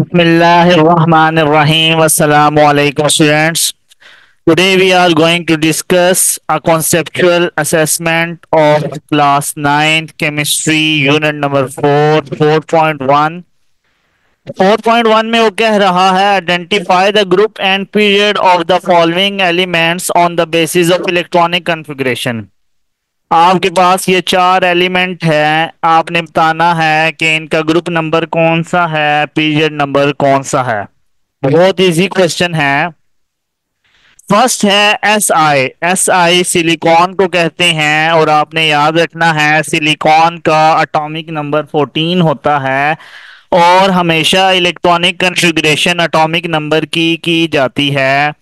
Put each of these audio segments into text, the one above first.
Bismillahirrahmanirrahim. Assalamu alaikum, students. Today we are going to discuss a conceptual assessment of class 9 chemistry unit number 4 4.1. 4.1 में वो कह रहा है identify the group and period of the following elements on the basis of electronic configuration. आपके पास ये चार element है, आपने बताना है कि इनका ग्रुप नंबर कौन सा है, पीरियड नंबर कौन सा है। बहुत इजी क्वेश्चन है। फर्स्ट है एस आई सिलिकॉन को कहते हैं और आपने याद रखना है सिलिकॉन का एटॉमिक नंबर 14 होता है और हमेशा इलेक्ट्रॉनिक कॉन्फ़िगरेशन एटॉमिक नंबर की जाती है।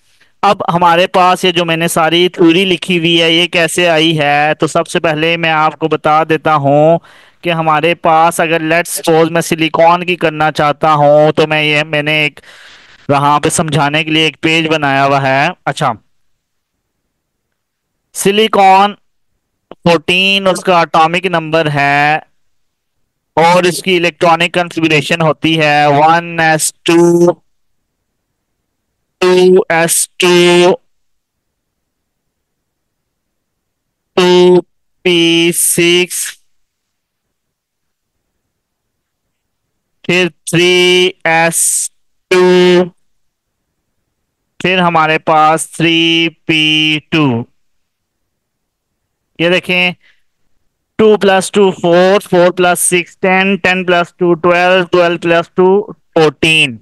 अब हमारे पास ये जो मैंने सारी थ्योरी लिखी हुई है ये कैसे आई है, तो सबसे पहले मैं आपको बता देता हूँ कि हमारे पास अगर लेट्स सपोज मैं सिलिकॉन की करना चाहता हूँ तो मैंने एक यहाँ पे समझाने के लिए एक पेज बनाया हुआ है। अच्छा, सिलिकॉन 14 उसका एटॉमिक नंबर है और इसकी इलेक्ट्रॉनिक कॉन्फ़िगरेशन होती है 1s2 2s2 2p6 फिर 3s2 फिर हमारे पास 3p2। ये देखें 2 + 2 4 4 + 6 10 10 + 2 12 12 + 2 14।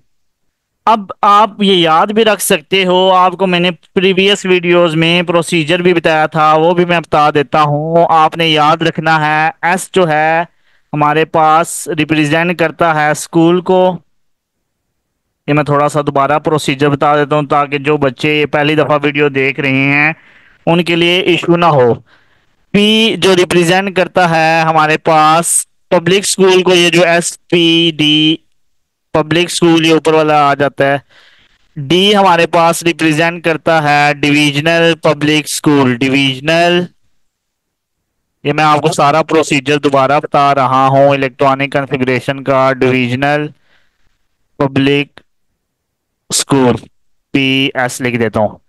अब आप ये याद भी रख सकते हो, आपको मैंने प्रीवियस वीडियोस में प्रोसीजर भी बताया था, वो भी मैं बता देता हूँ। आपने याद रखना है एस जो है हमारे पास रिप्रेजेंट करता है स्कूल को। ये मैं थोड़ा सा दोबारा प्रोसीजर बता देता हूँ ताकि जो बच्चे ये पहली दफ़ा वीडियो देख रहे हैं उनके लिए इशू ना हो। पी जो रिप्रेजेंट करता है हमारे पास पब्लिक स्कूल को, ये जो SPD पब्लिक स्कूल ये ऊपर वाला आ जाता है। डी हमारे पास रिप्रेजेंट करता है डिविजनल पब्लिक स्कूल, डिविजनल। ये मैं आपको सारा प्रोसीजर दोबारा बता रहा हूँ इलेक्ट्रॉनिक कॉन्फ़िगरेशन का। डिविजनल पब्लिक स्कूल PS लिख देता हूँ।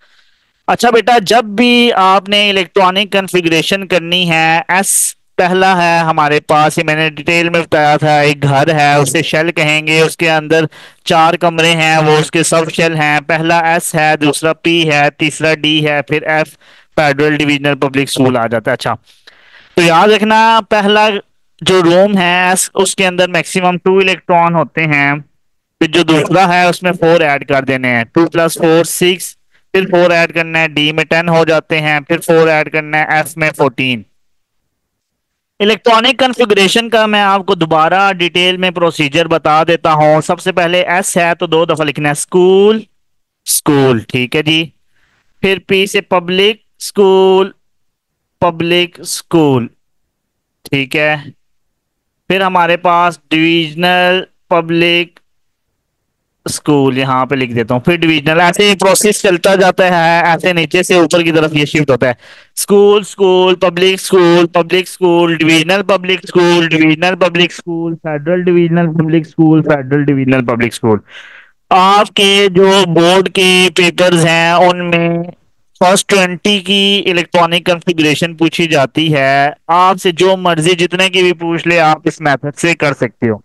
अच्छा बेटा, जब भी आपने इलेक्ट्रॉनिक कॉन्फ़िगरेशन करनी है, एस पहला है हमारे पास, ये मैंने डिटेल में बताया था, एक घर है उसे शेल कहेंगे, उसके अंदर 4 कमरे हैं वो उसके सब शेल हैं। पहला एस है, दूसरा P है, तीसरा D है, फिर F federal divisional public school आ जाता है। अच्छा, तो याद रखना पहला जो रूम है एस उसके अंदर मैक्सिमम 2 इलेक्ट्रॉन होते हैं। फिर जो दूसरा है उसमें 4 ऐड कर देने हैं, 2 + 4 6, फिर 4 ऐड करना है D में 10 हो जाते हैं, फिर 4 ऐड करना है F में 14। इलेक्ट्रॉनिक कॉन्फ़िगरेशन का मैं आपको दोबारा डिटेल में प्रोसीजर बता देता हूं। सबसे पहले एस है तो 2 दफा लिखना है स्कूल स्कूल, ठीक है जी। फिर P से पब्लिक स्कूल पब्लिक स्कूल, ठीक है। फिर हमारे पास डिविजनल पब्लिक स्कूल यहाँ पे लिख देता हूँ, फिर डिविजनल, ऐसे ही प्रोसेस चलता जाता है, ऐसे नीचे से ऊपर की तरफ ये शिफ्ट होता है। School school public school public school divisional public school divisional public school federal divisional public school federal divisional public school. आपके जो बोर्ड के पेपर्स हैं उनमें फर्स्ट 20 की इलेक्ट्रॉनिक कॉन्फ़िगरेशन पूछी जाती है। आपसे जो मर्जी जितने की भी पूछ ले आप इस मेथड से कर सकते हो।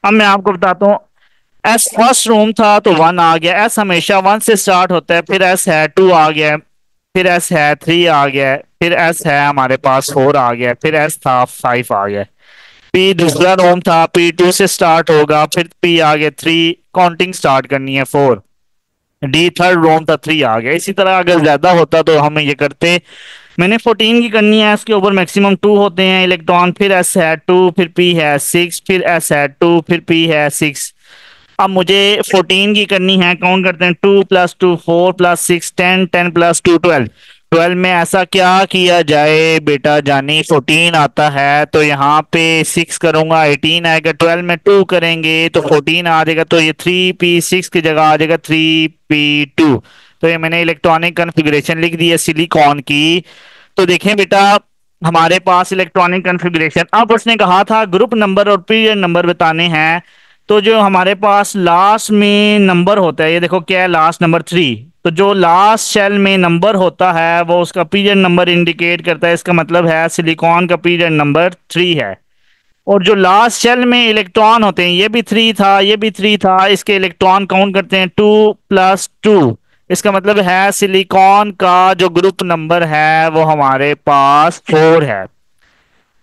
अब मैं आपको बताता हूँ, एस फर्स्ट रूम था तो 1 आ गया, एस हमेशा 1 से स्टार्ट होता है, फिर एस है 2 आ गया, फिर एस है 3 आ गया, फिर एस है हमारे पास 4 आ गया, फिर एस था 5 आ गया। पी दूसरा रूम था, P2 से स्टार्ट होगा, फिर P आ गया 3, काउंटिंग स्टार्ट करनी है 4। D थर्ड रूम था 3 आ गया। इसी तरह अगर ज्यादा होता तो हम ये करते, मैंने 14 की करनी है, इसके ऊपर मैक्सिमम 2 होते हैं इलेक्ट्रॉन, फिर एस है 2, फिर P है 6, फिर एस है 2, फिर P है 6। अब मुझे 14 की करनी है, काउंट करते हैं 2 + 2 4 + 6 10 10 + 2 12। 12 में ऐसा क्या किया जाए बेटा जानी, 14 आता है तो यहाँ पे 6 करूंगा 18 आएगा, 12 में 2 करेंगे तो 14 आ जाएगा, तो ये 3p6 की जगह आ जाएगा 3p2। तो ये मैंने इलेक्ट्रॉनिक कॉन्फ़िगरेशन लिख दी है सिलिकॉन की। तो देखें बेटा हमारे पास इलेक्ट्रॉनिक कॉन्फ़िगरेशन, अब उसने कहा था ग्रुप नंबर और पीरियड नंबर बताने हैं। तो जो हमारे पास लास्ट में नंबर होता है, ये देखो क्या है, लास्ट नंबर 3। तो जो लास्ट शेल में नंबर होता है वो उसका पीरियड नंबर इंडिकेट करता है, इसका मतलब है सिलिकॉन का पीरियड नंबर 3 है। और जो लास्ट शेल में इलेक्ट्रॉन होते हैं, ये भी 3 था, ये भी 3 था, इसके इलेक्ट्रॉन काउंट करते हैं 2+2। इसका मतलब है सिलिकॉन का जो ग्रुप नंबर है वो हमारे पास 4 है।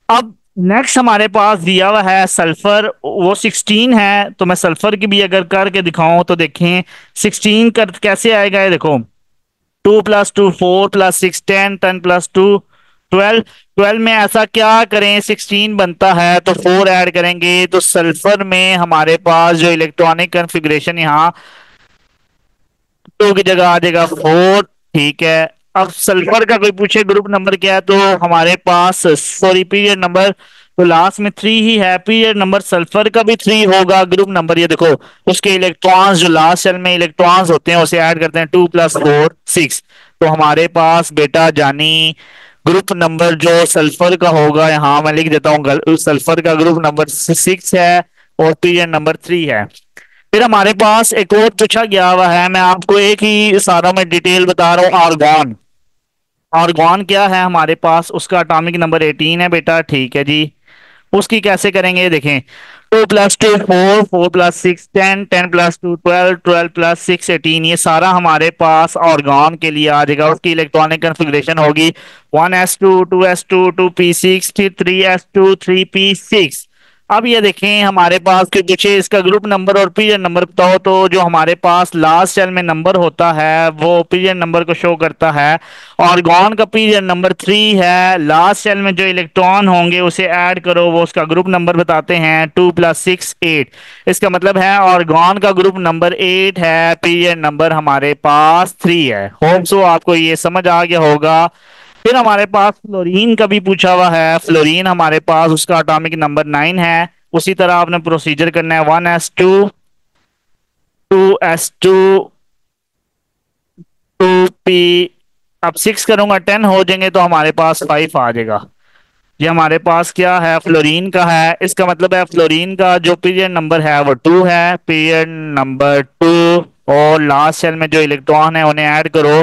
अब नेक्स्ट हमारे पास दिया हुआ है सल्फर, वो 16 है। तो मैं सल्फर की भी अगर करके दिखाऊं तो देखें 16 कर कैसे आएगा, ये देखो 2+2 4+6 10 10+2 12। 12 में ऐसा क्या करें, 16 बनता है तो 4 ऐड करेंगे, तो सल्फर में हमारे पास जो इलेक्ट्रॉनिक कन्फिग्रेशन यहाँ 2 की जगह आ जाएगा 4। ठीक है। अब सल्फर का कोई पूछे ग्रुप नंबर क्या है, तो हमारे पास सॉरी पीरियड नंबर, तो लास्ट में 3 ही है, पीरियड नंबर सल्फर का भी 3 होगा। ग्रुप नंबर ये देखो, उसके इलेक्ट्रॉन्स जो लास्ट शेल में इलेक्ट्रॉन्स होते हैं उसे ऐड करते हैं 2+4 6। तो हमारे पास बेटा जानी ग्रुप नंबर जो सल्फर का होगा, यहाँ मैं लिख देता हूँ, सल्फर का ग्रुप नंबर 6 है और पीरियड नंबर 3 है। फिर हमारे पास एक और पूछा गया हुआ है, मैं आपको एक ही सारा में डिटेल बता रहा हूँ, आर्गॉन। आर्गॉन क्या है हमारे पास, उसका एटॉमिक नंबर 18 है बेटा। ठीक है जी। उसकी कैसे करेंगे, देखें 2+2 4 4+6 10 10+2 12 12+6 18, ये सारा हमारे पास ऑर्गन के लिए आ जाएगा। उसकी इलेक्ट्रॉनिक कन्फिग्रेशन होगी 1s2 2s2 2p6 3s2 3p6। अब ये देखें हमारे पास कि पूछे इसका ग्रुप नंबर और पीरियड नंबर बताओ, तो जो हमारे पास लास्ट सेल में नंबर होता है वो पीरियड नंबर को शो करता है। ऑर्गन का पीरियड नंबर 3 है, लास्ट सेल में जो इलेक्ट्रॉन होंगे उसे ऐड करो, वो उसका ग्रुप नंबर बताते हैं 2+6 8। इसका मतलब है ऑर्गन का ग्रुप नंबर 8 है, पीरियड नंबर हमारे पास 3 है। होप सो आपको ये समझ आ गया होगा। फिर हमारे पास फ्लोरीन का भी पूछा हुआ है। फ्लोरीन हमारे पास उसका एटॉमिक नंबर 9 है। उसी तरह आपने प्रोसीजर करना है 1s2 2s2 2p। अब 6 करूंगा 10 हो जाएंगे, तो हमारे पास 5 आ जाएगा। ये हमारे पास क्या है, फ्लोरीन का है। इसका मतलब है फ्लोरीन का जो पीरियड नंबर है वो 2 है, पीरियड नंबर 2। और लास्ट सेल में जो इलेक्ट्रॉन है उन्हें ऐड करो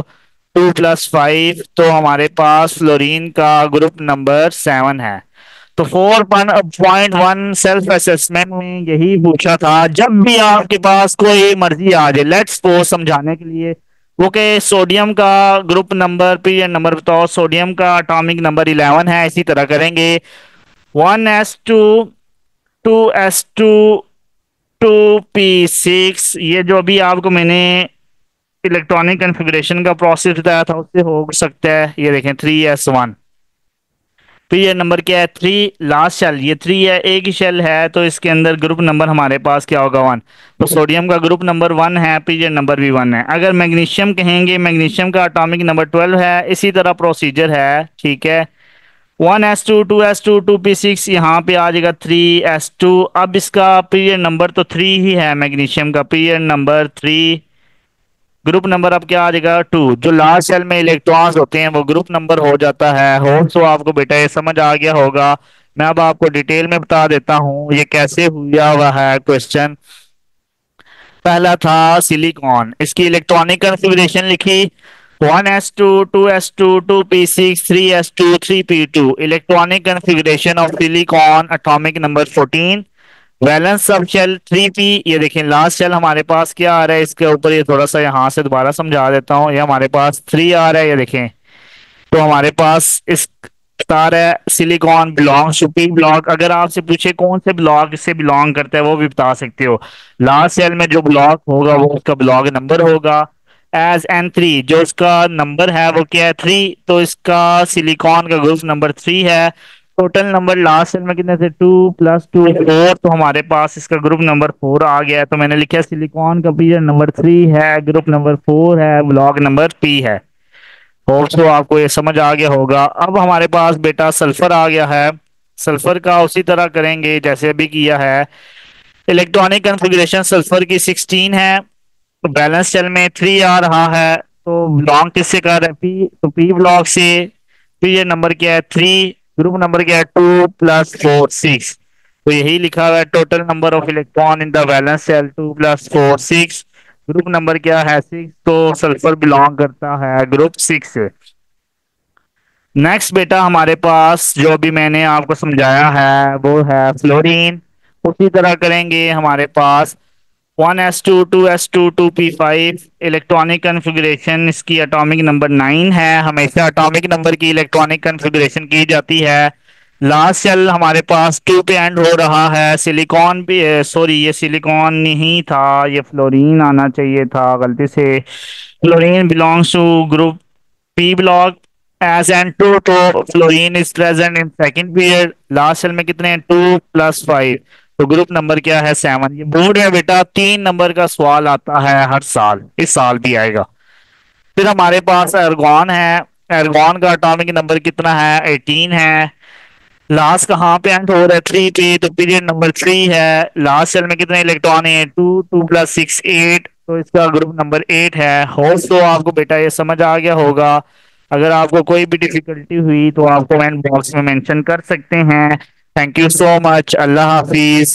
2+5, तो हमारे पास फ्लोरीन का ग्रुप नंबर 7 है। तो 4.1 सेल्फ असेसमेंट में यही पूछा था। जब भी आपके पास कोई मर्जी आ जाए, लेट्स सपोज समझाने के लिए, वो के सोडियम का ग्रुप नंबर पीरियड नंबर बताओ, सोडियम का एटॉमिक नंबर 11 है। इसी तरह करेंगे 1s2 2s2 2p6। ये जो अभी आपको मैंने इलेक्ट्रॉनिक कन्फिग्रेशन का प्रोसेस बताया था उससे हो सकता है। ये देखें 3s1, फिर ये नंबर क्या है 3, लास्ट शेल ये 3 है, एक ही शेल है, तो इसके अंदर ग्रुप नंबर हमारे पास क्या होगा 1। तो सोडियम का ग्रुप नंबर 1 है, पीरियड नंबर भी 1 है। अगर मैग्नीशियम कहेंगे, मैग्नीशियम का एटॉमिक नंबर 12 है। इसी तरह प्रोसीजर है। ठीक है। 1s2 2s2 2p6, यहाँ पे आ जाएगा 3s2। अब इसका पीरियड नंबर तो 3 ही है, मैग्नीशियम का पीरियड नंबर 3, ग्रुप नंबर अब क्या आ जाएगा 2। जो लास्ट सेल में इलेक्ट्रॉन्स होते हैं वो ग्रुप नंबर हो जाता है। होप सो आपको बेटा ये समझ आ गया होगा। मैं अब आपको डिटेल में बता देता हूँ ये कैसे हुआ हुआ है क्वेश्चन। पहला था सिलिकॉन, इसकी इलेक्ट्रॉनिक कन्फिग्रेशन लिखी 1s2 2s2 2p6 3s2 3p2। Electronic configuration of silicon, atomic number 14, valence sub shell 3p। ये देखें लास्ट शेल हमारे पास क्या आ रहा है, इसके ऊपर ये थोड़ा सा यहाँ से दोबारा समझा देता हूँ। ये हमारे पास 3 आ रहा है, ये देखें। तो हमारे पास इस बता रहा है silicon belongs to P block. अगर आपसे पूछे कौन से ब्लॉक से बिलोंग करता है वो भी बता सकते हो। लास्ट सेल में जो ब्लॉक होगा वो उसका ब्लॉक नंबर होगा। एज N3, जो इसका नंबर है वो क्या है 3, तो इसका सिलिकॉन का ग्रुप नंबर 3 है। टोटल नंबर लास्ट सेल में कितने थे 2+2 4, तो हमारे पास इसका ग्रुप नंबर 4 आ गया है। तो मैंने लिखा सिलिकॉन का पीरियड नंबर 3 है, ग्रुप नंबर 4 है, ब्लॉक नंबर P है। होप सो आपको ये समझ आ गया होगा। अब हमारे पास बेटा सल्फर आ गया है। सल्फर का उसी तरह करेंगे जैसे अभी किया है। इलेक्ट्रॉनिक कन्फिग्रेशन सल्फर की 16 है, तो बैलेंस शेल में 3 आ रहा है। तो बिलोंग किससे कर रहा है पी, तो पी ब्लॉक से। फिर ये नंबर क्या है 3, ग्रुप नंबर क्या है 2+4 6। तो यही लिखा हुआ है, total number of electron in the valence shell 2 + 4 6। Group number क्या है? 6। तो सल्फर बिलोंग करता है ग्रुप 6 से। नेक्स्ट बेटा हमारे पास जो अभी मैंने आपको समझाया है वो है फ्लोरीन। उसी तरह करेंगे हमारे पास 1s2 2s2 2p5 electronic configuration, इसकी एटॉमिक नंबर 9 है। हमेशा एटॉमिक नंबर की इलेक्ट्रॉनिक कन्फिग्रेशन की जाती है। लास्ट शेल हमारे पास 2 पे एंड हो रहा है। सिलिकॉन भी, सॉरी ये सिलिकॉन नहीं था, ये फ्लोरीन आना चाहिए था गलती से। Fluorine belongs to group P block as N two, तो fluorine is present in second period. Last cell में कितने हैं? 2 + 5। तो ग्रुप नंबर क्या है? 7। ये बोर्ड में बेटा 3 नंबर का सवाल आता है हर साल, इस साल भी आएगा। फिर हमारे पास एर्गॉन है। एर्गॉन का एटॉमिक नंबर कितना है? 18 है। लास्ट कहाँ पे एंड हो रहा है? 3 पे, तो पीरियड नंबर 3 है। लास्ट सेल में कितने इलेक्ट्रॉन है? 2, 2 + 6 8। तो इसका ग्रुप नंबर 8 है। होप तो आपको बेटा ये समझ आ गया होगा। अगर आपको कोई भी डिफिकल्टी हुई तो आप कमेंट बॉक्स में मेंशन कर सकते हैं। Thank you so much. Allah Hafiz.